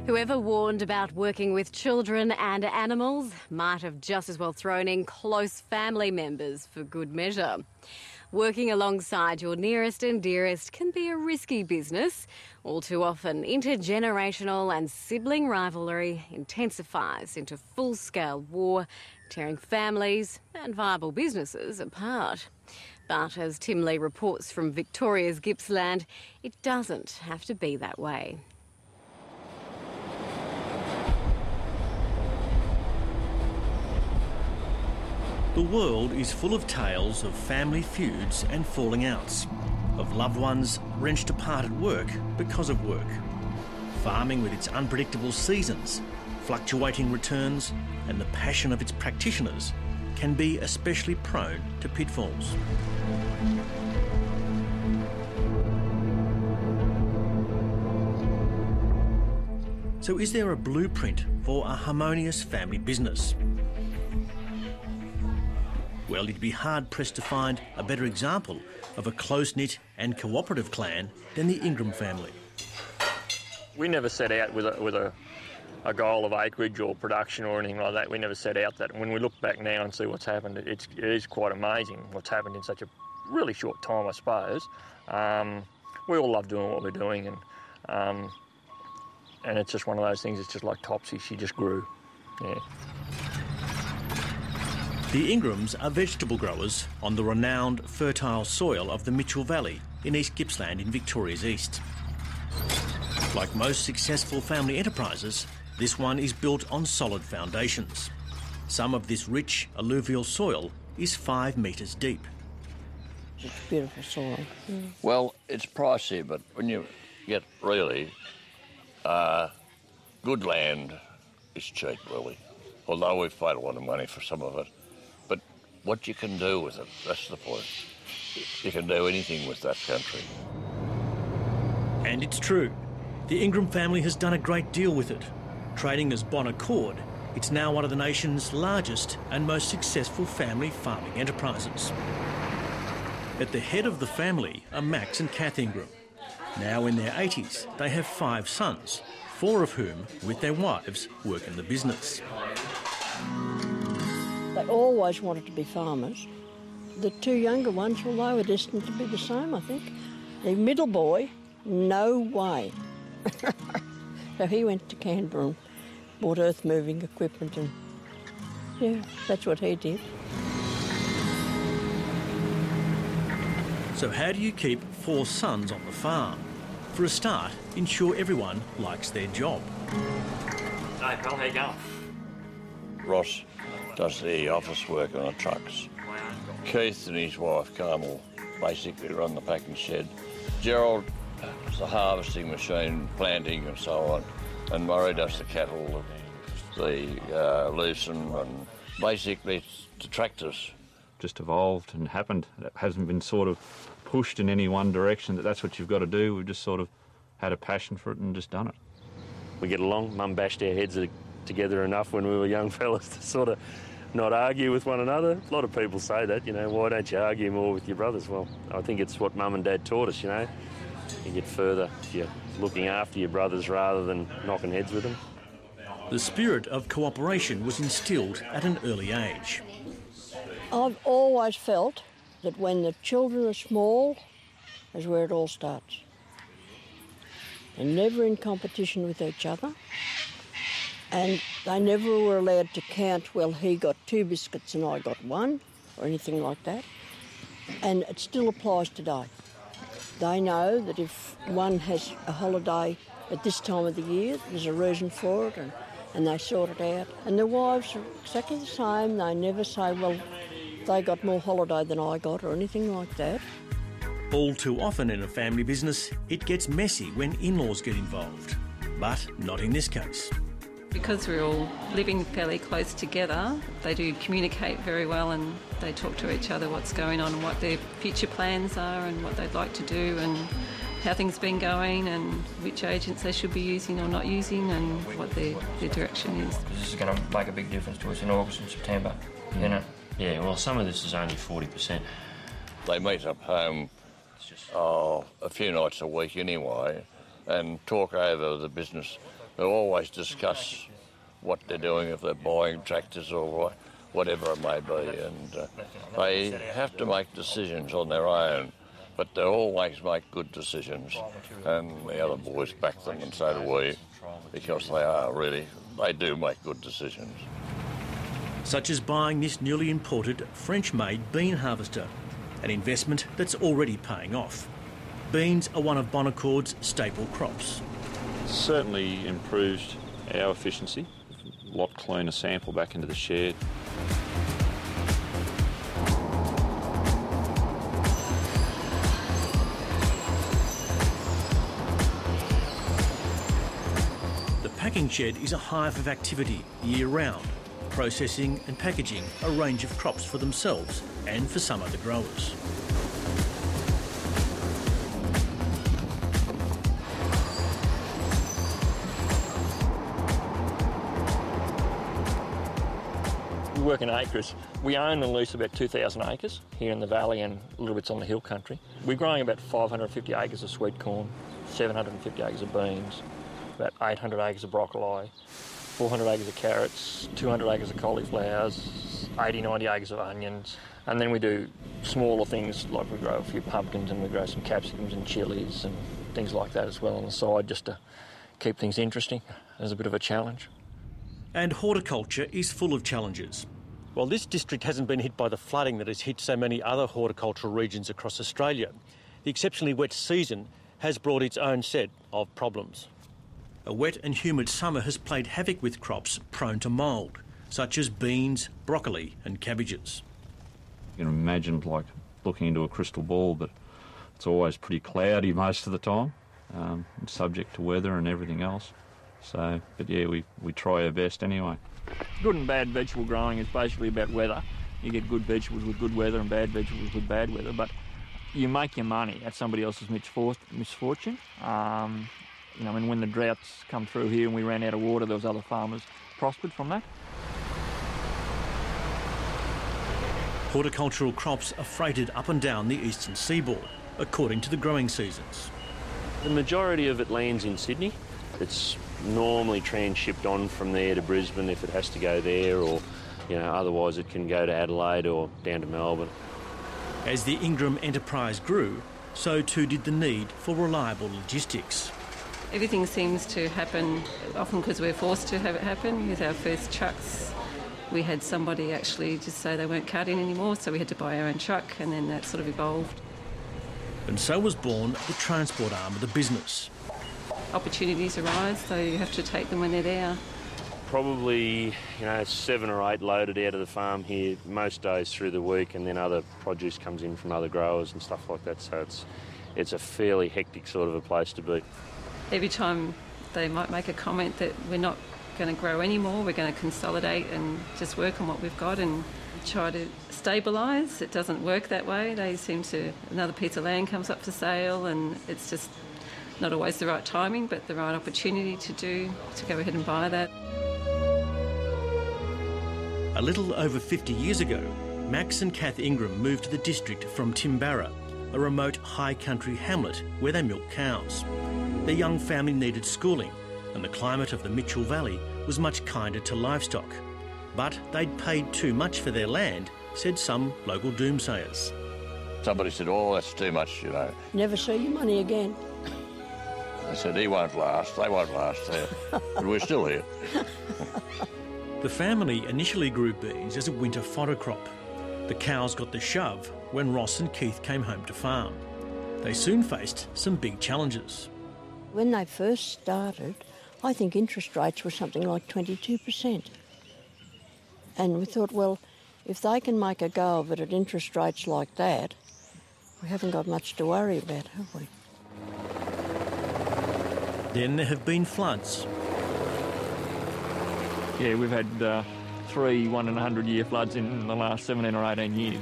Whoever warned about working with children and animals might have just as well thrown in close family members for good measure. Working alongside your nearest and dearest can be a risky business. All too often, intergenerational and sibling rivalry intensifies into full-scale war, tearing families and viable businesses apart. But as Tim Lee reports from Victoria's Gippsland, it doesn't have to be that way. The world is full of tales of family feuds and falling outs, of loved ones wrenched apart at work because of work. Farming with its unpredictable seasons, fluctuating returns, and the passion of its practitioners can be especially prone to pitfalls. So is there a blueprint for a harmonious family business? Well, you'd be hard-pressed to find a better example of a close-knit and cooperative clan than the Ingram family. We never set out with a goal of acreage or production or anything like that. We never set out that. And when we look back now and see what's happened, it is quite amazing what's happened in such a really short time, I suppose. We all love doing what we're doing, and it's just one of those things. It's just like Topsy, she just grew. Yeah. The Ingrams are vegetable growers on the renowned fertile soil of the Mitchell Valley in East Gippsland in Victoria's east. Like most successful family enterprises, this one is built on solid foundations. Some of this rich alluvial soil is 5 metres deep. It's beautiful soil. Mm. Well, it's pricey, but when you get really good land, it's cheap, really. Although we've paid a lot of money for some of it. But what you can do with it, that's the point. You can do anything with that country. And it's true. The Ingram family has done a great deal with it. Trading as Bon Accord, it's now one of the nation's largest and most successful family farming enterprises. At the head of the family are Max and Kath Ingram. Now in their 80s, they have 5 sons, 4 of whom, with their wives, work in the business. They always wanted to be farmers. The 2 younger ones, well, they were destined to be the same, I think. The middle boy, no way. So he went to Canberra and bought earth-moving equipment, and yeah, that's what he did. So how do you keep 4 sons on the farm? For a start, ensure everyone likes their job. Hey, pal, how you going? Ross does the office work on the trucks. Keith and his wife, Carmel, basically run the packing shed. Gerald does the harvesting machine, planting and so on. And Murray does the cattle, the loosen, and basically it's the tractors. Just evolved and happened. It hasn't been sort of pushed in any one direction that's what you've got to do. We've just sort of had a passion for it and just done it. We get along. Mum bashed our heads together enough when we were young fellas to sort of not argue with one another. A lot of people say that, you know, why don't you argue more with your brothers? Well, I think it's what Mum and Dad taught us, you know. You get further if you're looking after your brothers rather than knocking heads with them. The spirit of cooperation was instilled at an early age. I've always felt that when the children are small is where it all starts. They're never in competition with each other, and they never were allowed to count, well, he got 2 biscuits and I got 1, or anything like that. And it still applies today. They know that if one has a holiday at this time of the year, there's a reason for it, and they sort it out. And the wives are exactly the same. They never say, well, they got more holiday than I got, or anything like that. All too often in a family business, it gets messy when in-laws get involved. But not in this case. Because we're all living fairly close together, they do communicate very well, and they talk to each other what's going on and what their future plans are and what they'd like to do and how things have been going and which agents they should be using or not using and what their direction is. This is going to make a big difference to us in August and September, you know? Yeah, well, some of this is only 40%. They meet up home a few nights a week anyway and talk over the business They'll always discuss what they're doing, if they're buying tractors or whatever it may be, and they have to make decisions on their own, but they always make good decisions, and the other boys back them, and so do we, because they do make good decisions. Such as buying this newly imported French-made bean harvester, an investment that's already paying off. Beans are one of Bonacord's staple crops. Certainly improved our efficiency. A lot cleaner sample back into the shed. The packing shed is a hive of activity year-round, processing and packaging a range of crops for themselves and for some other growers. We work in acres. We own and lease about 2,000 acres here in the valley and a little bit on the hill country. We're growing about 550 acres of sweet corn, 750 acres of beans, about 800 acres of broccoli, 400 acres of carrots, 200 acres of cauliflowers, 80, 90 acres of onions. And then we do smaller things like we grow a few pumpkins and we grow some capsicums and chilies and things like that as well on the side, just to keep things interesting as a bit of a challenge. And horticulture is full of challenges. While this district hasn't been hit by the flooding that has hit so many other horticultural regions across Australia, the exceptionally wet season has brought its own set of problems. A wet and humid summer has played havoc with crops prone to mould, such as beans, broccoli and cabbages. You can imagine like looking into a crystal ball, but it's always pretty cloudy most of the time, subject to weather and everything else. So, but yeah, we try our best anyway. Good and bad vegetable growing is basically about weather. You get good vegetables with good weather and bad vegetables with bad weather, but you make your money at somebody else's misfortune. You know, and when the droughts come through here and we ran out of water, those other farmers prospered from that. Horticultural crops are freighted up and down the eastern seaboard, according to the growing seasons. The majority of it lands in Sydney. It's normally transshipped on from there to Brisbane if it has to go there, or otherwise it can go to Adelaide or down to Melbourne. As the Ingram enterprise grew, so too did the need for reliable logistics. Everything seems to happen often because we're forced to have it happen. With our first trucks, we had somebody actually just say they weren't cutting anymore, so we had to buy our own truck, and then that sort of evolved. And so was born the transport arm of the business. Opportunities arise, so you have to take them when they're there. Probably, 7 or 8 loaded out of the farm here most days through the week, and then other produce comes in from other growers and stuff like that, so it's a fairly hectic sort of a place to be. Every time they might make a comment that we're not going to grow anymore, we're going to consolidate and just work on what we've got and try to stabilise. It doesn't work that way. Another piece of land comes up for sale, and it's just not always the right timing, but the right opportunity to go ahead and buy that. A little over 50 years ago, Max and Kath Ingram moved to the district from Timbarra, a remote high country hamlet where they milk cows. Their young family needed schooling, and the climate of the Mitchell Valley was much kinder to livestock. But they'd paid too much for their land, said some local doomsayers. Somebody said, "Oh, that's too much, Never see your money again." They said, "He won't last, they won't last there." But we're still here. The family initially grew beans as a winter fodder crop. The cows got the shove when Ross and Keith came home to farm. They soon faced some big challenges. When they first started, I think interest rates were something like 22%. And we thought, well, if they can make a go of it at interest rates like that, we haven't got much to worry about, have we? Then there have been floods. Yeah, we've had 3 1-in-100-year floods in the last 17 or 18 years.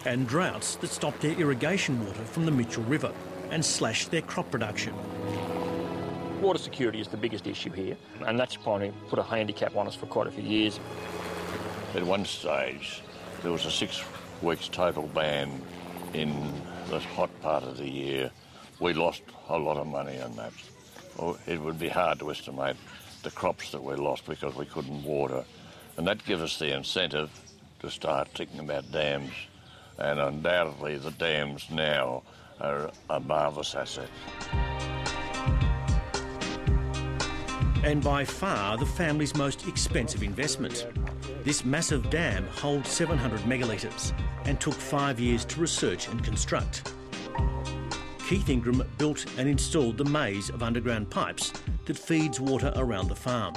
And droughts that stopped their irrigation water from the Mitchell River and slashed their crop production. Water security is the biggest issue here, and that's probably put a handicap on us for quite a few years. At one stage, there was a 6 weeks total ban in the hot part of the year We lost a lot of money on that. Well, it would be hard to estimate the crops that we lost because we couldn't water. And that gave us the incentive to start thinking about dams. And undoubtedly the dams now are a marvellous asset. And by far the family's most expensive investment. This massive dam holds 700 megalitres and took 5 years to research and construct. Kath Ingram built and installed the maze of underground pipes that feeds water around the farm.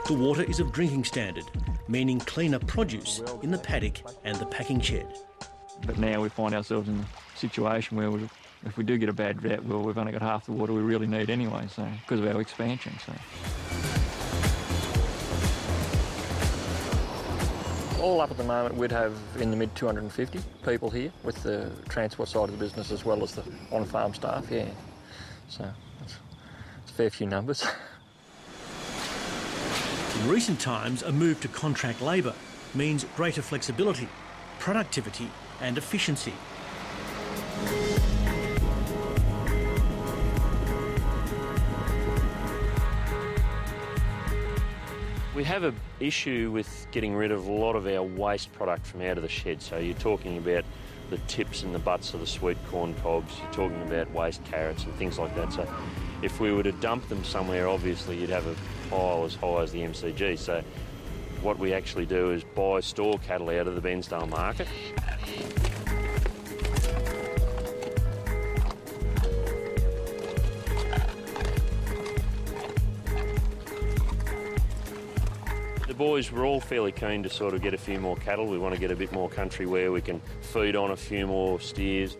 The water is of drinking standard, meaning cleaner produce in the paddock and the packing shed. But now we find ourselves in a situation where if we do get a bad drought, well, we've only got half the water we really need anyway, so because of our expansion. So. All up at the moment, we'd have in the mid 250 people here with the transport side of the business as well as the on-farm staff, yeah. So it's a fair few numbers. In recent times, a move to contract labour means greater flexibility, productivity and efficiency. We have an issue with getting rid of a lot of our waste product from out of the shed. So you're talking about the tips and the butts of the sweet corn cobs, you're talking about waste carrots and things like that. So if we were to dump them somewhere, obviously you'd have a pile as high as the MCG. So what we actually do is buy store cattle out of the Bensdale market. The boys were all fairly keen to sort of get a few more cattle. We want to get a bit more country where we can feed on a few more steers.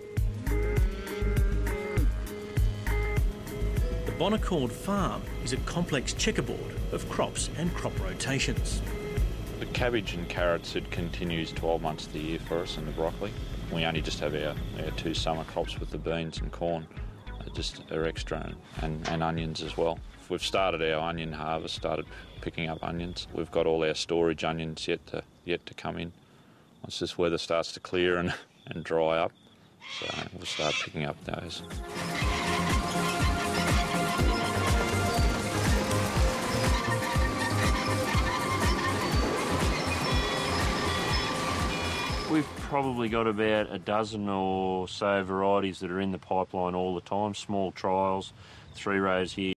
The Bonaccord farm is a complex checkerboard of crops and crop rotations. The cabbage and carrots, it continues 12 months of the year for us, and the broccoli. We only just have our 2 summer crops with the beans and corn, just are extra, and onions as well. We've started our onion harvest, started picking up onions. We've got all our storage onions yet to come in. Once this weather starts to clear and dry up, so we'll start picking up those. We've probably got about a dozen or so varieties that are in the pipeline all the time, small trials, 3 rows here.